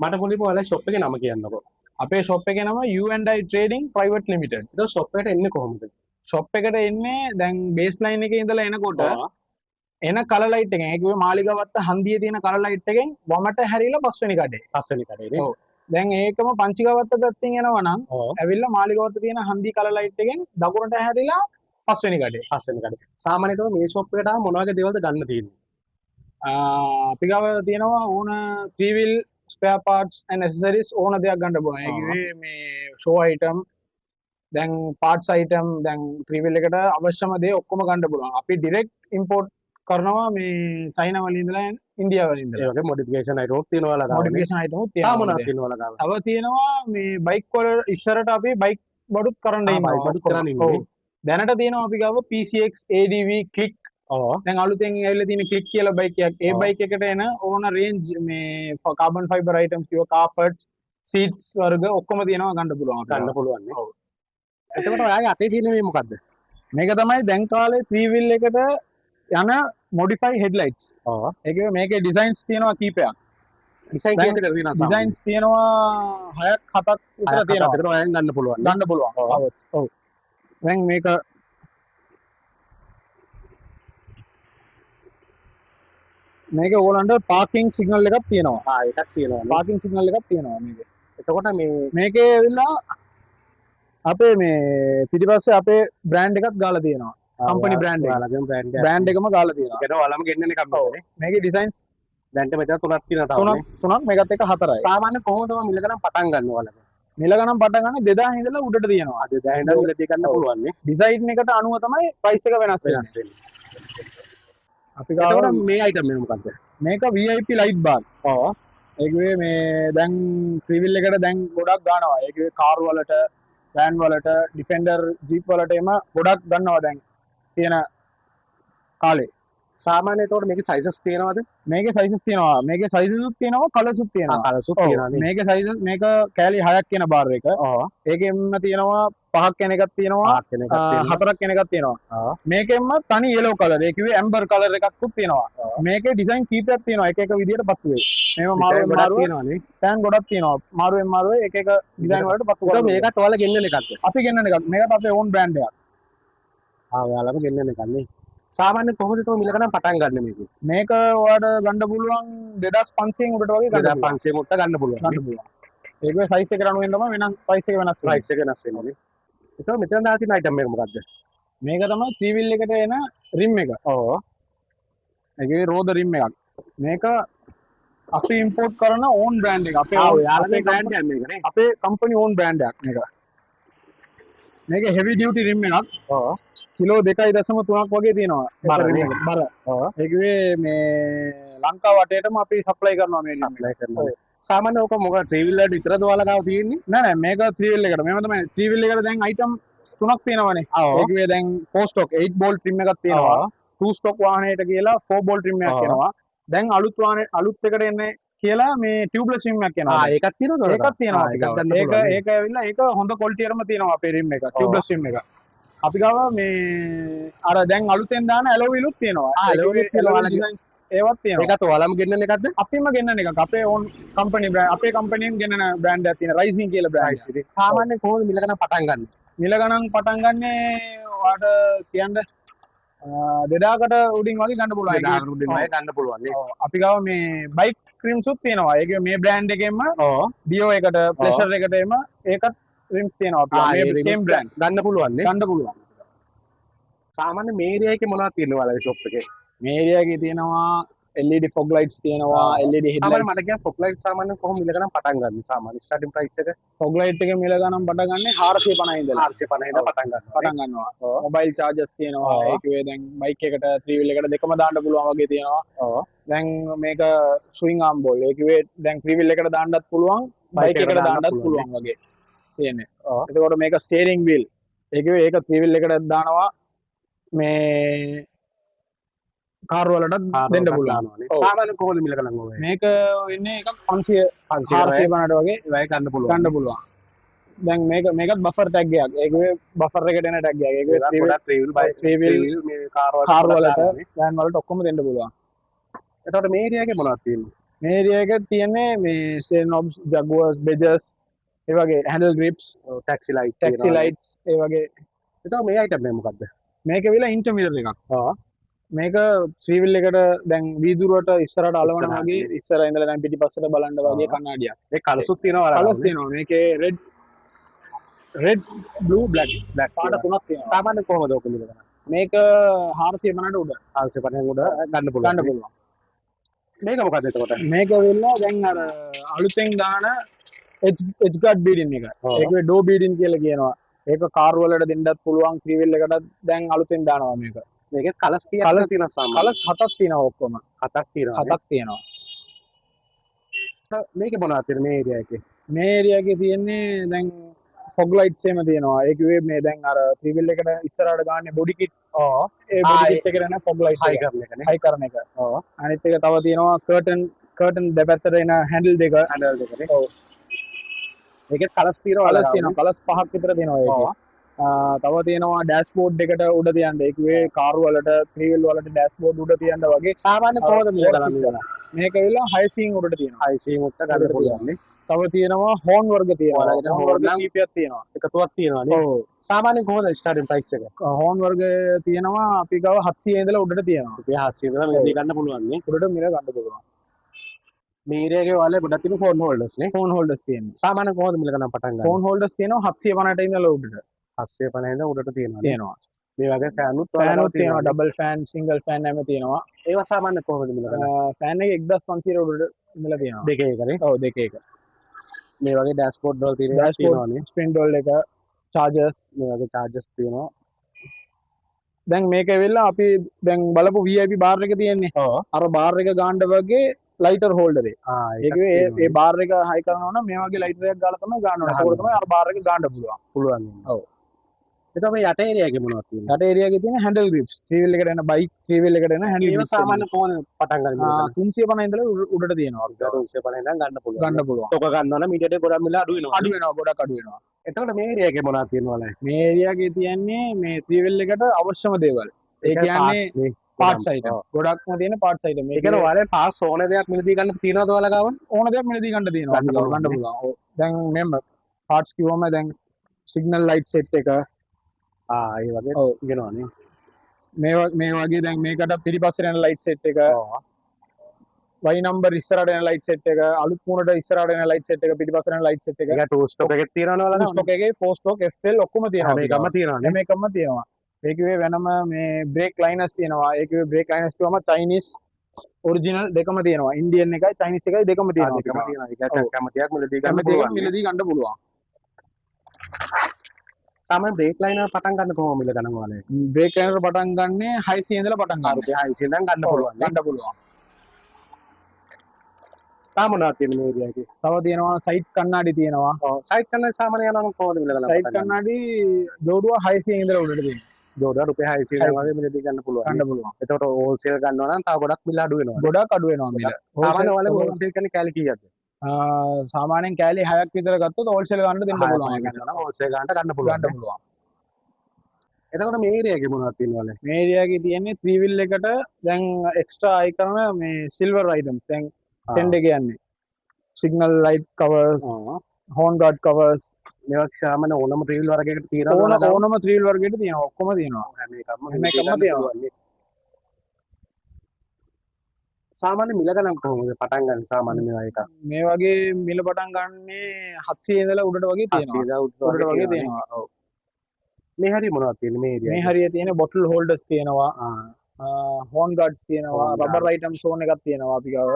මට මුලින්ම ඔයාලා ෂොප් එකේ නම කියන්නකෝ. අපේ ෂොප් එකේ නම U&I Trading Private Limited. ඒක ෂොප් එකට එන්නේ කොහොමද? ෂොප් එකට එන්නේ දැන් බේස් ලයින් එකේ ඉඳලා එනකොට ආ එන කලර් ලයිට් එකෙන් ඒ කිව්වේ මාලිගාවත්ත හන්දියේ තියෙන කලර් ලයිට් එකෙන් වමට හැරිලා පස්වෙනි කඩේ. පස්වෙනි කඩේනේ. ඔව්. දැන් ඒකම පංචිගාවත්ත පැත්තෙන් එනවා නම් ඔව්. ඇවිල්ලා මාලිගාවත්ත තියෙන හන්දි කලර් ලයිට් එකෙන් දකුණට හැරිලා පස්වෙනි කඩේ. පස්වෙනි කඩේ. සාමාන්‍යයෙන් මේ ෂොප් එකට ආව මොන වගේ දේවල්ද ගන්න තියෙන්නේ? අපි ගාව තියෙනවා ඕන 3 wheel spare parts and accessories ඕන දෙයක් ගන්න පුළුවන්. ඒ කිව්වේ මේ show item දැන් parts item දැන් 3 wheel එකට අවශ්‍යම දේ ඔක්කොම ගන්න පුළුවන්. අපි direct import කරනවා මේ චයිනා වලින් ඉඳලා ඉන්දියාව වලින් ඒ ඉඳලා. වගේ මොඩිෆිකේෂන් අයිටම්ස් තියෙනවා ඔයාලා ගාව. මොඩිෆිකේෂන් item උත් තා තියෙනවා. මොනවද තියෙනවා ඔයාලා ගාව? තව තියෙනවා මේ බයික් වල ඉස්සරට අපි බයික් බඩුත් කරන්න ඉන්නවා. බයික් බඩුත් කරන්න ඉන්නේ. ඔව්. දැනට තියෙනවා අපි ගාව PCX ADV click ඔව්. දැන් අලුතෙන් ඇවිල්ලා තියෙන ක්ලික් කියලා බයික් එකක්. ඒ බයික් එකට එන ඕන රේන්ජ් මේ කාබන් ෆයිබර් අයිටම්ස් කියව කාපට්ස්, සීට්ස් වර්ග ඔක්කොම තියෙනවා ගන්න පුළුවන් අපිට. ගන්න පුළුවන් නේ. ඔව්. එතකොට ඔයාගේ අතේ තියෙන මේ මොකද්ද? මේක තමයි දැන් කාලේ 3 wheel එකට යන modify headlights. ඔව්. ඒකේ මේකේ ඩිසයින්ස් තියෙනවා කීපයක්. ඩිසයින් කීයකට තියෙනවා සාමාන්‍යයෙන්? ඩිසයින්ස් තියෙනවා 6ක් 7ක් විතර තියෙනවා. ඒකට ඔයාලෙන් ගන්න පුළුවන්. ගන්න පුළුවන්. ඔව්. දැන් මේක ඕගලන්ට පාකින් සිග්නල් එකක් තියෙනවා. එකක් තියෙනවා නේ. පාකින් සිග්නල් එකක් තියෙනවා මේකේ. එතකොට මේකේ ඇවිල්ලා අපේ මේ පිටිපස්සේ අපේ බ්‍රෑන්ඩ් එකක් ගාලා තියෙනවා. කම්පැනි බ්‍රෑන්ඩ් එක. ඔයාලගේ බ්‍රෑන්ඩ් එක. බ්‍රෑන්ඩ් එකම ගාලා තියෙනවා. ඒකට ඔයාලම ගෙන්නන එකක් නේ. මේකේ ඩිසයින්ස් දැන්ට මෙතන තුනක් තියෙනවා තාම. තුනක් මේකත් එක්ක හතරයි. සාමාන්‍ය කොහොමද ඔය මිල ගණන් පටන් ගන්න ඔයාලගේ? මිල ගණන් පටන් ගන්න 2000 ඉඳලා උඩට තියෙනවා. 2000 ඉඳන් මිලදී ගන්න පුළුවන් නේ. ඩිසයින් එකට අනුව තමයි ප්‍රයිස් එක වෙනස් වෙන්නේ. අපි ගාව එතකොට මේ අයිටම් එක මොකක්ද? මේක VIP light bar. ඔව්. ඒකේ මේ දැන් 3 wheel එකට දැන් ගොඩක් ගන්නවා. ඒකේ කාර් වලට, වෑන් වලට, ඩිෆෙන්ඩර් ජීප් වලට එම ගොඩක් ගන්නවා දැන් තියෙන කාලේ. සාමාන්‍ය එතකොට මේකේ සයිසස් තියෙනවද? මේකේ සයිසස් තියෙනවා. මේකේ සයිසස් උත් තියෙනවා, කලර්ස් උත් තියෙනවා. කලර්ස් උත් තියෙනවා නේ. මේකේ සයිසස් මේක කෑලි 6ක් කියන බාර් එක. ඔව්. ඒකෙන්ම තියෙනවා 5ක් කියන එකක් තියෙනවා, 4ක් කියන එකක් තියෙනවා. ඔව්. මේකෙන්ම තනි yellow color. ඒ කිව්වේ amber color එකක් උත් තියෙනවා. මේකේ ඩිසයින් කීපයක් තියෙනවා. එක එක විදියට පත්තු වෙයි. මේව මාරුවෙන් මාරුව තියෙනවා නේ. පෑන් ගොඩක් තියෙනවා. මාරුවෙන් මාරුවේ එක එක ඩිසයින් වලට පත්තු කරනවා. මේකත් ඔයාලා ගෙන්නන එකක්ද? අපි ගෙන්නන එකක්. මේකත් අපේ ඕන් බ්‍රෑන්ඩ් එකක්. ඔයාලම ගෙන්නන එකක් නේ. සාමාන්‍ය කොහොමද තෝ මිල ගණන් පටන් ගන්න මේක? මේක ඔයාලට ගන්න පුළුවන් 2500 උඩට වගේ ගන්න පුළුවන්. 2500 මුට්ට ගන්න පුළුවන්. ගන්න පුළුවන්. ඒකේ සයිස් එකට අනුවෙන් තමයි වෙනස් ප්‍රයිස් එක වෙනස් වෙන්නේ. ප්‍රයිස් එක වෙනස් වෙනවා නේ. ඒක මෙතන දාලා තියෙන අයිටම් එක මොකද්ද? මේක තමයි 3 wheel එකට එන රිම් එක. ඔව්. ඒකේ රෝද රිම් එකක්. මේක අපි ඉම්පෝට් කරන ඕන් බ්‍රෑන්ඩ් එක. අපේ ඔයාලගේ බ්‍රෑන්ඩ් එකක් මේක නේ. අපේ කම්පැනි ඕන් බ්‍රෑන්ඩ් එකක් මේක. මේක හෙවි ඩියුටි රිම් එකක්. ඔව්. කිලෝ 2.3ක් වගේ තියෙනවා. බර රිම් නේ. එක. බර. ඔව්. ඒකේ මේ ලංකාව වටේටම අපි සප්ලයි කරනවා මේ රිම් එක. සප්ලයි කරනවා. සාමාන්‍ය ඔක මොකද 3 wheeler විතරද ඔයාලා ගාව තියෙන්නේ? නෑ මේක 3 wheel එකට. මේව තමයි 3 wheel එකට දැන් අයිටම් තුනක් තියෙනවානේ. ඒකේ දැන් 4 stock 8 bolt trim එකක් තියෙනවා. 2 stock වාහනයට කියලා 4 bolt trim එකක් එනවා. දැන් අලුත් එකට එන්නේ කියලා මේ ටියුබ්ලස් රිම් එකක් එනවා. ඒකක් තියෙනවද? ඒකක් තියෙනවා. ඒක ඇවිල්ලා ඒක හොඳ ක්වොලිටි එකම තියෙනවා අපේ රිම් එක. ටියුබ්ලස් රිම් එක. අපි ගාව මේ අර දැන් අලුතෙන් දාන ඇලෝ වීලුත් තියෙනවා. ඇලෝ වීල් තියෙනවා. ඒවත් තියෙනවා. ඒකත් ඔයාලම ගෙන්නන එකක්ද? අපිම ගෙන්නන එකක්. අපේ ඕන් කම්පැනි බ්‍රෑන්ඩ් අපේ කම්පැනියෙන් ගෙන්නන බ්‍රෑන්ඩ් එකක් තියෙනවා. රයිසින් කියලා බ්‍රෑන්ඩ් එක. සාමාන්‍ය කොහොමද මිල ගණන් පටන් ගන්න? මිල ගණන් පටන් ගන්නේ ඔයාලට කියන්න 2000කට උඩින් වගේ ගන්න පුළුවන්. 2000කට උඩින් වගේ ගන්න පුළුවන් නේ. අපි ගාව මේ බයික් ක්‍රීම්ස් උත් තියෙනවා. ඒක මේ බ්‍රෑන්ඩ් එකෙන්ම ඩියෝ එකට ප්ලෙෂර් එකට එම ඒකත් රිම්ස් තියෙනවා. අපි මේ සේම් බ්‍රෑන්ඩ් ගන්න පුළුවන් නේ. ගන්න පුළුවන්. සාමාන්‍ය මේ ඒරියා එකේ මොනවද තියෙන්නේ ඔයාලගේ ෂොප් එකේ? මේ ඒරියා එකේ තියෙනවා LED fog lights තියෙනවා, LED headlights. සාමාන්‍ය මට කියන්න fog light සාමාන්‍ය කොහොම මිල ගණන් පටන් ගන්න? සාමාන්‍ය starting price එක fog light එක මිල ගණන් පටන් ගන්න 450 ඉඳලා 450 ඉඳලා පටන් ගන්නවා. මොබයිල් chargers තියෙනවා. ඒකේ දැන් බයික් එකට 3 wheel එකට දෙකම දාන්න පුළුවන් වගේ තියෙනවා. දැන් මේක swing arm ball. ඒකේ දැන් 3 wheel එකට දාන්නත් පුළුවන්, බයික් එකට දාන්නත් පුළුවන් වගේ තියෙන්නේ. එතකොට මේක steering wheel. ඒකේ ඒක 3 wheel එකට දානවා මේ කාර් වලට දෙන්න පුළුවන්. සාමාන්‍ය කොහොමද මිල ගණන් ඔය? මේක වෙන්නේ එකක් 500 450ට වගේ ඒවයි ගන්න පුළුවන්. ගන්න පුළුවන්. දැන් මේකත් බෆර් ටැග් එකක්. ඒකේ බෆර් එකට එන ටැග් එකක්. ඒකේ 3 wheel මේ කාර් වලට වෑන් වලට ඔක්කොම දෙන්න පුළුවන්. එතකොට මේ ඒරියා එකේ මොනවද තියෙන්නේ? මේ ඒරියා එක තියෙන්නේ මේ සෙල් නොබ්ස් ජගුවර්ස් බෙජර්ස් ඒ වගේ handle grips taxi light taxi lights ඒ වගේ එතකොට මේ අයිටම් එක මොකද්ද මේක වෙලා ඉන්ටර්මීඩර් එකක් ආ මේක ත්‍රීවිල් එකට දැන් වීදුරුවට ඉස්සරහට අලවන ඉස්සරහට වගේ ඉස්සර ඉඳලා දැන් පිටිපස්සට බලන්න වගේ කණ්ණාඩියක් ඒ කලසුත් තියෙනවා කලර්ස් තියෙනවා මේකේ රෙඩ් බ්ලූ බ්ලැක් බ්ලැක් පාට තුනක් තියෙනවා සාමාන්‍ය කොහොමද ඔක මිල ගන්න මේක 450ට උඩ 450 උඩ ගන්න ගන්න පුළුවන් පුළුවන් මේක මොකද්ද එතකොට මේක වෙලා දැන් අර අලුතෙන් දාන එජ් ගාඩ් බීඩින් එක ඔව්. ඒක ඩෝ බීඩින් කියලා කියනවා ඒක කාර් වලට දෙන්නත් පුළුවන් ත්‍රීවිල් එකටත් දැන් අලුතෙන් දානවා මේක මේකේ කලස් කීයක් Colours- තියෙනවා සාමාන්‍ය කලර්ස් හතක් තියෙනවා ඔක්කොම හතක් තියෙනවා හතක් තියෙනවා මේකේ මොනවද තියෙන්නේ මේ ඒරියා එකේ මේ ඒරියා එකේ තියෙන්නේ දැන් ෆොග් ලයිට්ස් එහෙම තියෙනවා ඒක වෙයි මේ දැන් අර ත්‍රීවිල් එකට ඉස්සරහට ගන්න බොඩි කිට් ඔව් ඒ බොඩි කිට් එකට නේ ෆොග් ලයිට් හයි එක කරන එකනේ හයි කරන එක ඔව් අනිත් එක තව තියෙනවා කර්ටන් දෙපැත්තට එන හැන්ඩල් දෙක හැන්ඩල් දෙකනේ ඔව් මේකේ කලස් තියෙනවා කලර්ස් තියෙනවා කලර්ස් පහක් විතර තියෙනවා ඒකේ තව තියෙනවා ඩෑෂ්බෝඩ් එකට උඩ තියන්න ඒක වේ කාර් වලට ත්‍රීවිල් වලට ඩෑෂ්බෝඩ් උඩ තියන්න වගේ සාමාන්‍ය කොහොමද මිල ගන්න මේක වෙලා 600 උඩට තියෙනවා හයි සී මුත්ත ගන්න පුළුවන් නේ තව තියෙනවා හෝන් වර්ග තියෙනවා ඔයාලට හෝන් horn වර්ග නම් කීපයක් තියෙනවා එකතුවක් තියෙනවා නේ ඔව් සාමාන්‍ය කොහොමද ස්ටාර්ටින් ප්‍රයිස් එක හෝන් වර්ග තියෙනවා අපි ගාව 700 ඉඳලා උඩට තියෙනවා රුපියල් 700 ඉඳලා මේක ගන්න පුළුවන් නේ උඩට මිල ගන්න පුළුවන් මේ ඒරියා එකේ ඔයාලේ ගොඩක් තියෙන ෆෝන් හෝල්ඩර්ස් නේ ෆෝන් හෝල්ඩර්ස් තියෙනවා සාමාන්‍ය කොහොමද මිල ගන්න පටන් ගන්න ෆෝන් හෝල්ඩර්ස් තියෙනවා 750ට ඉඳලා උඩට 750 ඉඳලා උඩට තියෙනවා නේ තියෙනවා මේ වගේ ෆෑනුත් ෆෑන් උත් තියෙනවා ඩබල් ෆෑන් සිංගල් ෆෑන් හැම තියෙනවා ඒවා සාමාන්‍ය කොහොමද මිල ගන්න ෆෑන් එක 1500 උඩට ඉඳලා තියෙනවා දෙකේ එකනේ ඔව් දෙක එක මේ වගේ ඩෑෂ්බෝඩ් වල තියෙනවා ඩෑෂ්බෝඩ් ස්පින්ඩෝල් එක චාර්ජර්ස් මේ වගේ charges තියෙනවා දැන් මේක වෙලා අපි දැන් බලපු VIP බාර් එක තියෙන්නේ ඔව් අර බාර් එක ගන්න වගේ ලයිටර් හෝල්ඩර් එක ඒක ඒ බාර් එක හයි කරනවා නම් මේ වගේ ලයිටර් එකක් ගාලා තමයි ගන්න ඕනේ ඒක තමයි අර බාර් එක ගන්න පුළුවන් පුළුවන් ඔව් එතකොට මේ යට ඒරියා එකේ මොනවද තියෙන්නේ යට ඒරියා එකේ තියෙන හැන්ඩල් ග්‍රිප්ස් ත්‍රීවිල් එකට එන බයික් ත්‍රීවිල් එකට එන හැන්ඩල් ඒවා ග්‍රිප්ස් සාමාන්‍ය කොහොමද පටන් ගන්න මිල 350 ඉඳලා උඩට තියෙනවා අපිට 350 ඉඳන් ගන්න පුළුවන් ගන්න පුළුවන් තොක ගන්නවා නම් මීටරේ ගොඩක් මිල අඩු වෙනවා අඩු වෙනවා ගොඩක් අඩු වෙනවා එතකොට මේ ඒරියා එකේ මොනවද තියෙනවද මේ ඒරියා එකේ තියෙන්නේ මේ ත්‍රීවිල් එකට අවශ්‍යම දේවල් ඒ කියන්නේ පාර්ට්ස් අයිටම් ගොඩක්ම තියෙන පාර්ට්ස් අයිටම් ඒ කියන්නේ ඔයාලේ පාස් ඕන දෙයක් මිලදී ගන්න තියනවද ඔයාලා ගාව ඕන දෙයක් මිලදී ගන්න තියෙනවා ගන්න පුළුවන්. ගන්න පුළුවන් ඔව් දැන් මෙන්න පාර්ට්ස් කිව්වම දැන් සිග්නල් ලයිට් සෙට් එක ඒ වගේ ඔව්. තියෙනවනේ මේ වගේ දැන් මේකට පිටිපස්සට යන ලයිට් සෙට් එක ඔව් Y නම්බර් ඉස්සරහට යන ලයිට් සෙට් එක අලුත් මුණට ඉස්සරහට යන ලයිට් සෙට් එක පිටිපස්සට යන ලයිට් සෙට් එක ඒක ටූ ස්ටොක් එකේ තියනවද ඔයාලා ස්ටොක් එකේ 4 ස්ටොක් FL ඔක්කොම තියෙනවා මේකම තියනවනේ හැම එකම තියෙනවා ඒකේ වෙනම මේ බ්‍රේක් ලයිනර්ස් තියෙනවා ඒකේ බ්‍රේක් ලයිනර්ස් කිව්වම චයිනීස් ඔරිජිනල් දෙකම තියෙනවා ඉන්දියන් එකයි චයිනීස් එකයි දෙකම තියෙනවා දෙකම තියෙනවා ඒක ඔව්. කැමතියක් මිලදී ගන්න හැම දෙයක්ම පුළුවන් මිලදී ගන්න පුළුවන් සාමාන්‍ය බ්‍රේක් ලයිනර් පටන් ගන්න කොහොම මිල ගන්න ඔයාලේ බ්‍රේක් ලයිනර් පටන් ගන්නේ 600 ඉඳලා පටන් ගන්න රුපියල් 600 ඉඳන් ගන්න පුළුවන් නේ ගන්න පුළුවන් තාම මොනවද තියෙන්නේ මේ ඒරියා එකේ තව තියෙනවා සයිඩ් කණ්ණාඩි තියෙනවා ඔව් සයිට් කරන සාමාන්‍ය යනවා නම් කොහොමද මිල ගන්න සයිඩ් කණ්ණාඩි ජෝඩුව 600 ඉඳලා උඩට තියෙනවා ජෝඩා රුපියල් 600 ඉඳන් වගේ මිලදී ගන්න පුළුවන් ගන්න පුළුවන් එතකොට හෝල්සේල් ගන්නවා නම් තව ගොඩක් මිල අඩු වෙනවා ගොඩක් අඩු වෙනවා මිල සාමාන්‍ය ඔයාලගේ හෝල්සේල් කරන කැලි කීයක්ද සාමාන්‍යයෙන් කෑලි 6ක් විතර ගත්තොත් හෝල්සේල් ගන්න දෙන්න පුළුවන් ඒකට. ගන්නවා නම් හෝල්සේල් ගන්නට ගන්න පුළුවන් ගන්න පුළුවන් එතකොට මේ ඒරියා එකේ මොනවද තියෙනවද මේ ඒරියා එකේ තියෙන්නේ ත්‍රීවිල් එකට දැන් එක්ස්ට්‍රා අය කරන මේ සිල්වර් අයිටම්ස් දැන් ටෙන්ඩ් එක යන්නේ signal light covers horn guard covers මේවා සාමාන්‍ය ඕනම ට්‍රීල් වර්ගයකට තියෙනවා ඕනම ත්‍රීවිල් වර්ගයට තියෙනවා ඔක්කොම තියෙනවා හැම එකක්ම හැම එකක්ම තියෙනවා සාමාන්‍ය මිල ගණන් කොහොමද පටන් ගන්න සාමාන්‍ය මේවා එක මේ වගේ මිල පටන් ගන්නේ 700 ඉඳලා උඩට වගේ තියෙනවා 800 උඩට වගේ තියෙනවා ඔව් මේ හරිය මොනවද තියෙන්නේ මේ මේ ඒරියා හරිය තියෙන බොටල් හෝල්ඩර්ස් තියෙනවා හෝන් ගාඩ්ස් තියෙනවා Horn රබර් guards. අයිටම්ස් ඕන එකක් තියෙනවා අපි ගාව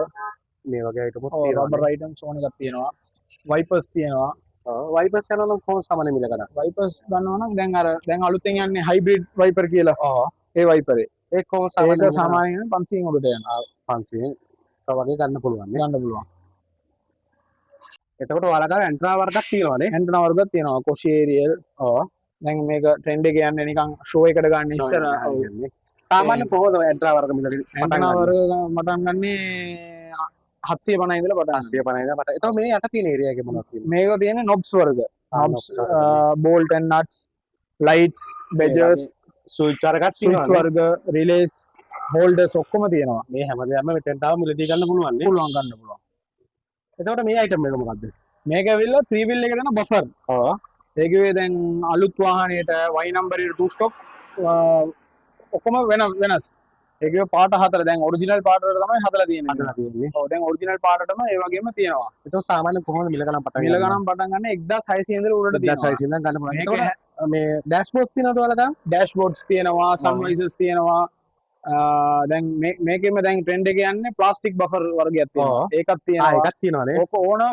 මේ වගේ අයිටම්ස් ඔව් තියෙනවා රබර් අයිටම්ස් ඕන එකක් තියෙනවා වයිපර්ස් තියෙනවා වයිපර්ස් යනවා නම් කොහොම සාමාන්‍ය මිල ගණන් වයිපර්ස් ගන්නවා නම් දැන් අලුතෙන් යන්නේ හයිබ්‍රිඩ් වයිපර් කියලා ඒ වයිපරේ ඒක කොහොම ඒක සාමාන්‍ය සාමාන්‍යයෙන් 500 උඩට යනවා 500 වගේ ගන්න පුළුවන් නේ ගන්න පුළුවන් එතකොට ඔයාලා ගාව ඇන්ට්‍රා වර්ගයක් තියෙනවානේ ඇන්ටනා වර්ගයක් තියෙනවා කොෂේරියල් ඔව් දැන් මේක ට්‍රෙන්ඩ් එක යන්නේ නිකන් ෂෝ එකට ගන්න ඉස්සර සාමාන්‍ය කොහොමද ඇන්ට්‍රා වර්ග මිල පටන් ඇන්ටනා ගන්න වර්ග මටන් ගන්නේ 750 ඉඳලා පටන් 850 ඉඳන් පටන් එතකොට මේ යට තියෙන ඒරියා එකේ මොනවද තියෙන්නේ මේක තියෙන්නේ නොබ්ස් වර්ග knobs knobs bolt and nuts lights badges switch වර්ගයක් ස්විච් තියෙනවා වර්ග රිලේස් හෝල්ඩර්ස් ඔක්කොම තියෙනවා. මේ හැමදේම මෙතෙන්ට ආව මිලදී ගන්න පුළුවන් නේ. පුළුවන් ගන්න පුළුවන්. එතකොට මේ අයිටම් එක මොකද්ද? මේක ඇවිල්ලා 3 wheel එකේ දෙන බෆර්. ඔව්. ඒකේ දැන් අලුත් වාහනයට Y number එක 2 stock ඔක්කොම වෙනස්. ඒකේ පාට හතර දැන් ඔරිජිනල් පාට වල තමයි හදලා තියෙන්නේ. හදලා තියෙන්නේ. ඔව් දැන් ඔරිජිනල් පාටටම ඒ වගේම තියෙනවා. එතකොට සාමාන්‍ය කොහොමද මිල ගණන් පටන් මිල ගණන් පටන් ගන්න 1600 ඉඳලා උඩට තියෙනවා. 1600 ඉඳන් ගන්න පුළුවන්. මේක එතකොට මේ ඩෑෂ්බෝඩ් තියෙනවද ඔයාලට? ඩෑෂ්බෝඩ්ස් තියෙනවා, සන්වයිසර්ස් තියෙනවා. දැන් මේකෙම දැන් ට්‍රෙන්ඩ් එක යන්නේ ප්ලාස්ටික් බෆර් වර්ගයක් තියෙනවා. ඒකක් තියෙනවා. එකක් තියෙනවානේ. ඕක ඕන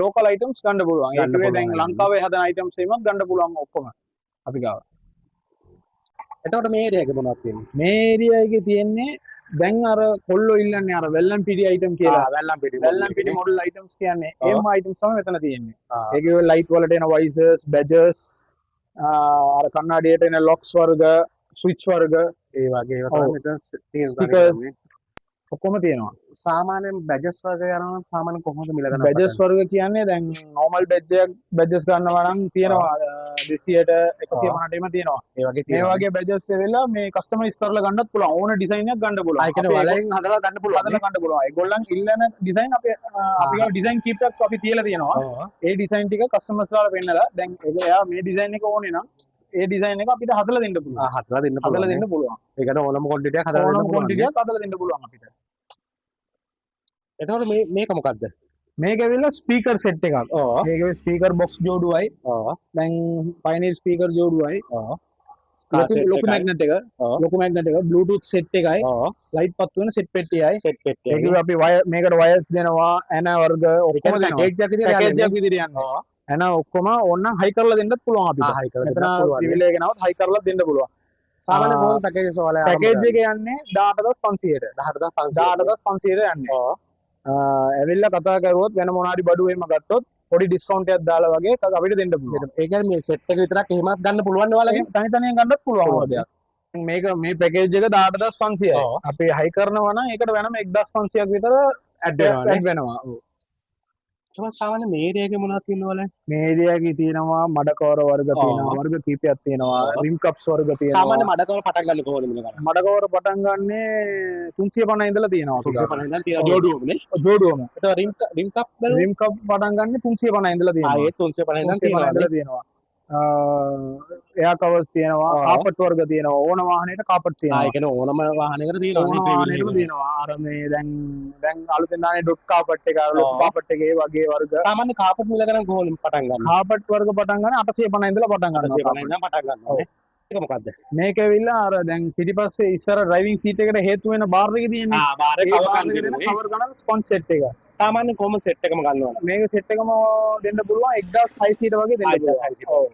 ලෝකල් අයිටම්ස් ගන්න පුළුවන්. ඒකේ දැන් ලංකාවේ හදන අයිටම්ස් එීමක් ගන්න පුළුවන් ඔක්කොම අපි ගාව. එතකොට මේ ඒරියා එකේ මොනවද තියෙන්නේ? මේ ඒරියා එකේ තියෙන්නේ දැන් අර කොල්ලෝ ඉල්ලන්නේ අර වෙල්ලම් පිටි අයිටම් කියලා. වෙල්ලම් පිටි මොඩල් අයිටම්ස් කියන්නේ ඒම අයිටම්ස් තමයි මෙතන තියෙන්නේ. ඒකේ ලයිට් වලට එන වයිසර්ස්, බැජර්ස්, අර කණ්ණාඩියට එන ලොක්ස් වර්ග, ස්විච් වර්ග, ඒ වගේ ඒවා තමයි මෙතන තියෙන්නේ. ස්ටිකර්ස් ඔක්කොම තියෙනවා. සාමාන්‍යයෙන් බැජස් වර්ග යනවා සාමාන්‍ය කොහොමද මිල ගණන්? බැජස් වර්ග කියන්නේ දැන් නෝමල් බැජස් ගන්නවා නම් තියෙනවා 200ට 150ට එම තියෙනවා. ඒ වගේ මේ වගේ බැජස් වෙලා මේ කස්ටමයිස් කරලා ගන්නත් පුළුවන්. ඕන ඩිසයින් එකක් ගන්න පුළුවන්. ඒ කියන්නේ වලෙන් හදලා ගන්න පුළුවන්. හදලා ගන්න පුළුවන්. ඒගොල්ලන් ඉල්ලන ඩිසයින් අපි ගාව ඩිසයින් කීපයක් අපි තියලා තියෙනවා. ඒ ඩිසයින් ටික කස්ටමර්ස්ලාට පෙන්නලා දැන් එයා මේ ඩිසයින් එක ඕනේ නම් ඒ ඩිසයින් එක අපිට හදලා දෙන්න පුළුවන්. හදලා දෙන්න පුළුවන්. හදලා දෙන්න පුළුවන්. ඒකට ඕනම ක්වොන්ටිටි එකක් හදලා දෙන්න ඕනම පුළුවන්. ක්වොන්ටිටි එකක් හදලා දෙන්න පුළුවන් අපිට. එතකොට මේක මොකද්ද? මේක ඇවිල්ලා ස්පීකර් සෙට් එකක්. මේකේ ස්පීකර් බොක්ස් ජෝඩුවයි. දැන් පයිනීර් ස්පීකර් ජෝඩුවයි. ලොකු මැග්නට් එක. ලොකු මැග්නට් එක බ්ලූටූත් සෙට් එකයි. ලයිට් පත්තු වෙන සෙට් පෙට්ටියයි. ඒකේ අපි මේකට වයර්ස් දෙනවා, ඇන වර්ග ඔක්කොම දෙනවා. පැකේජ් එකක් විදිහට පැකේජ් එකක් විදිහට යනවා. ඇන ඔක්කොම ඕන හයි කරලා දෙන්නත් පුළුවන් අපිට. මෙතන රිවිල් එක ගෙනවත් හයි කරලා දෙන්න පුළුවන්. සාමාන්‍ය කොහොමද පැකේජස් වල පැකේජ් එක යන්නේ 18500ට. 18500ට යන්නේ. ඇවිල්ලා කතා කරුවොත් වෙන මොනාරි බඩු එහෙම ගත්තොත් පොඩි ඩිස්කවුන්ට් එකක් දාලා වගේ අපිට දෙන්න පුළුවන්. ඒ කියන්නේ මේ සෙට් එක විතරක් එහෙමත් ගන්න පුළුවන් නේ ඔයාලගේ? තනි තනියෙන් ගන්නත් පුළුවන් ඔයාලට. මේක මේ පැකේජ් එක 18500යි. අපි හයි කරනවා නම් ඒකට වෙනම 1500ක් විතර ඇඩ් වෙනවා. තමයි සාමාන්‍ය මේ ඒරියා එකේ මොනවද තියෙනවද? මේ ඒරියා එකේ තියෙනවා මඩ කවර වර්ග තියෙනවා, වර්ග කීපයක් තියෙනවා, රිම් කප්ස් වර්ග තියෙනවා. සාමාන්‍ය මඩ කවර පටන් ගන්න කොහොමද මිල ගන්න? මඩ කවර පටන් ගන්නේ 350 ඉඳලා තියෙනවා. 350 ඉඳන් තියෙනවා ජෝඩුවමනේ. ජෝඩුවම. ඒක රිම් කප් රිම් කප් පටන් ගන්නේ 350 ඉඳලා තියෙනවා. ඒ 350 ඉඳන් තියෙනවා. එයා කවර්ස් තියෙනවා, කාපට් වර්ග තියෙනවා. ඕන වාහනයකට කාපට් තියෙනවා. ඒ කියන්නේ ඕනම වාහනයකට තියෙනවා. ඕන වාහනයකට තියෙනවා. අර මේ දැන් අලුතෙන් දාන්නේ ඩොට් කාපට් එක, ලොකු කාපට් එක ඒ වගේ වර්ග. සාමාන්‍ය කාපට් මිල ගණන් කොහොමද පටන් ගන්න? කාපට් වර්ග පටන් ගන්න 850 ඉඳලා පටන් ගන්නවා. 850 ඉඳන් පටන් ගන්නවා. ඒක මොකද්ද? මේක ඇවිල්ලා අර දැන් පිටිපස්සේ ඉස්සර ඩ්‍රයිවිං සීට් එකට හේතු වෙන බාර් එක තියෙන්නේ. බාර් එක කවර් ගන්න ස්පොන්ජ් සෙට් එක. සාමාන්‍ය කොහොමද සෙට් එකම ගන්නවා? මේක සෙට් එකම දෙන්න පුළුවන් 1600ට වගේ දෙන්න පුළුවන්. ඔව්.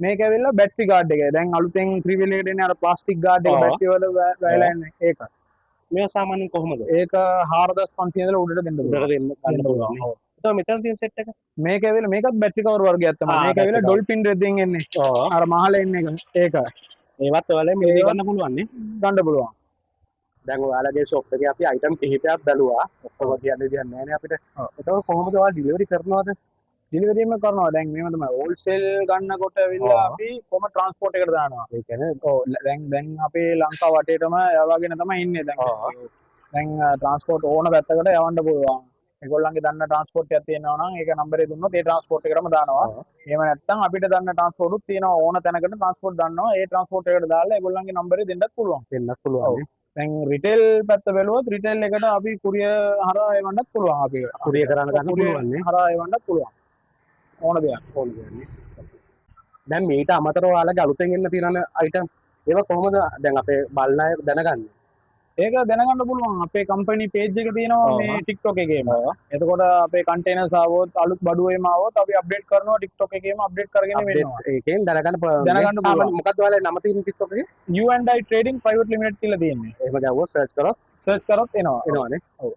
මේක ඇවිල්ලා බැටරි ගාඩ් එක. දැන් අලුතෙන් 3 wheel එකට එන්නේ අර ප්ලාස්ටික් ගාඩ් එක බැටරි වල වැයලා ඉන්නේ ඒක. මේක සාමාන්‍යයෙන් කොහොමද? ඒක 4500 ඉඳලා උඩට දෙන්න පුළුවන්. ගන්න පුළුවන්. ඒක මෙතන තියෙන සෙට් එක. මේක ඇවිල්ලා මේකත් බැටරි කවර් වර්ගයක් තමයි. මේක ඇවිල්ලා ඩොල්ෆින් රෙද්දෙන් එන්නේ. අර මහල එන්නේ ඒක. ඒවත් ඔයාලා මේ ගන්න පුළුවන් නේ. ගන්න පුළුවන්. දැන් ඔයාලගේ ෂොප් එකේ අපි අයිටම් කිහිපයක් බැලුවා. ඔක්කොම කියන්න දෙයක් නැහැ නේ අපිට. ඒතකොට කොහොමද ඔයාලා ඩිලිවරි කරනවද? ඩිලිවරිම කරනවා. දැන් මේව තමයි හෝල්සේල් ගන්නකොට ඇවිල්ලා අපි කොහොම ට්‍රාන්ස්පෝර්ට් එකට දානවා. ඒ කියන්නේ ඔව් දැන් අපේ ලංකාව වටේටම යවාගෙන තමයි ඉන්නේ දැන්. දැන් ට්‍රාන්ස්පෝර්ට් ඕන පැත්තකට යවන්න පුළුවන්. ඒගොල්ලන්ගේ දන්න ට්‍රාන්ස්පෝර්ට් එකක් තියෙනවා නම් ඒක නම්බරේ දුන්නොත් ඒ ට්‍රාන්ස්පෝර්ට් එකටම දානවා. එහෙම නැත්නම් අපිට දන්න ට්‍රාන්ස්පෝර්ට් උත් තියෙනවා ඕන තැනකට ට්‍රාන්ස්පෝර්ට් දානවා. ඒ ට්‍රාන්ස්පෝර්ට් එකට දාලා ඒගොල්ලන්ගේ නම්බරේ දෙන්නත් පුළුවන්. දෙන්නත් පුළුවන්. දැන් රිටේල් පැත්ත බැලුවොත් රිටේල් එකට අපි කුරියර් හරහා එවන්නත් පුළුවන් අපි. කුරියර් කරන්න ගන්න පුළුවන් නේ. හරහා එවන්නත් පුළුවන්. ඕන දෙයක් නේ. දැන් මීට අමතරව ඔයාලගේ අලුතෙන් එන්න තියෙන අයිටම් ඒවා කොහොමද දැන් අපේ බලන අය දැනගන්නේ? ඒක දැනගන්න පුළුවන් අපේ කම්පැනි පේජ් එක තියෙනවා මේ TikTok එකේම. එතකොට අපේ කන්ටේනර්ස් ආවොත් අලුත් බඩු එම ආවොත් අපි අප්ඩේට් කරනවා TikTok එකේම අප්ඩේට් කරගෙන වෙනවා. ඒකෙන් දැනගන්න පුළුවන්. මොකක්ද ඔයාලගේ නම තියෙන TikTok එකේ? U&I Trading Private Limited කියලා තියෙන්නේ. එහෙම දැවුවොත් සර්ච් කරොත් එනවා. එනවානේ. ඔව්.